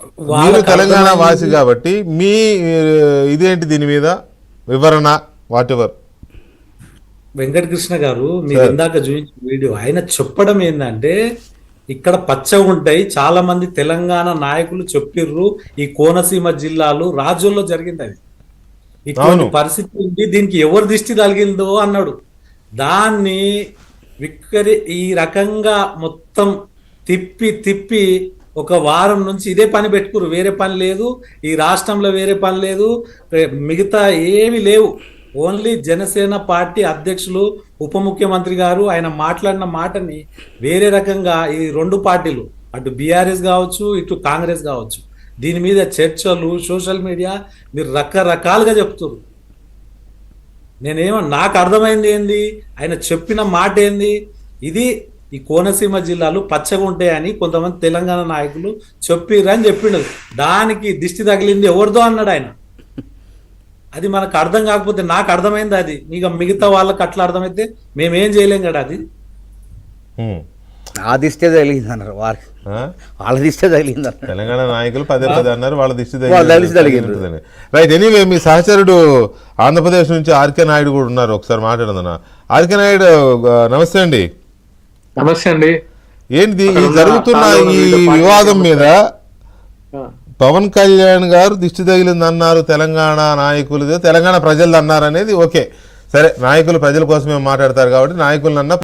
మీరు వాళ్ళకి తెలంగాణ వాసి అర్థమైంది. కాబట్టి మీ ఇదేంటి దీని మీద వివరణ వాట్ ఎవర్ వెంకటకృష్ణ గారు మీరు సార్. ఇందాక చూపించిన వీడియో ఆయన చెప్పడం ఏంటంటే ఇక్కడ పచ్చగా ఉంటాయి, చాలా మంది తెలంగాణ నాయకులు చెప్పిర్రు ఈ కోనసీమ జిల్లాలు రాజుల్లో జరిగింది అది, ఇటువంటి అవును. పరిస్థితి ఉంది, దీనికి ఎవరు దిష్టి తగిలిందో అన్నాడు. దాన్ని ఈ రకంగా మొత్తం తిప్పి తిప్పి ఒక వారం నుంచి ఇదే పని పెట్టుకురు, వేరే పని లేదు ఈ రాష్ట్రంలో, వేరే పని లేదు, మిగతా ఏమి లేవు. ఓన్లీ జనసేన పార్టీ అధ్యక్షులు ఉప ముఖ్యమంత్రి గారు ఆయన మాట్లాడిన మాటని వేరే రకంగా ఈ రెండు పార్టీలు, అటు బీఆర్ఎస్ కావచ్చు ఇటు కాంగ్రెస్ కావచ్చు, దీని మీద చర్చలు సోషల్ మీడియా మీరు రకరకాలుగా చెప్తున్నారు. నాకు అర్థమైంది ఏంది, ఆయన చెప్పిన మాట ఏంది, ఇది ఈ కోనసీమ జిల్లాలు పచ్చగా ఉంటాయని కొంతమంది తెలంగాణ నాయకులు చెప్పిర్రని చెప్పిండు. దానికి దిష్టి తగిలింది ఎవరిదో అన్నాడు ఆయన. అది మనకు అర్థం కాకపోతే నాకు అర్థమైంది, అది ఇక మిగతా వాళ్ళకి అట్లా అర్థమైతే మేమేం చేయలేం కదా. అది ఆ దిష్టే తగిలింది అన్నారు వాళ్ళ దిష్టే తగిలింది అన్నారు. తెలంగాణ నాయకులు పదే పదే అన్నారు వాళ్ళ దిష్టి వాళ్ళ దిష్టి తగిలింది. రైట్. ఎనీవే మీ సహచరుడు ఆంధ్రప్రదేశ్ నుంచి ఆర్కే నాయుడు కూడా ఉన్నారు, ఒకసారి మాట్లాడదన్నా. ఆర్కే నాయుడు నమస్తే అండి. నమస్తే అండి. ఏంటి ఈ జరుగుతున్న ఈ వివాదం మీద పవన్ కళ్యాణ్ గారు దిష్టి తగిలింది అన్నారు, తెలంగాణ నాయకులు తెలంగాణ ప్రజలు అన్నారు అనేది ఓకే సరే, నాయకులు ప్రజల కోసమే మాట్లాడతారు కాబట్టి నాయకులన్నా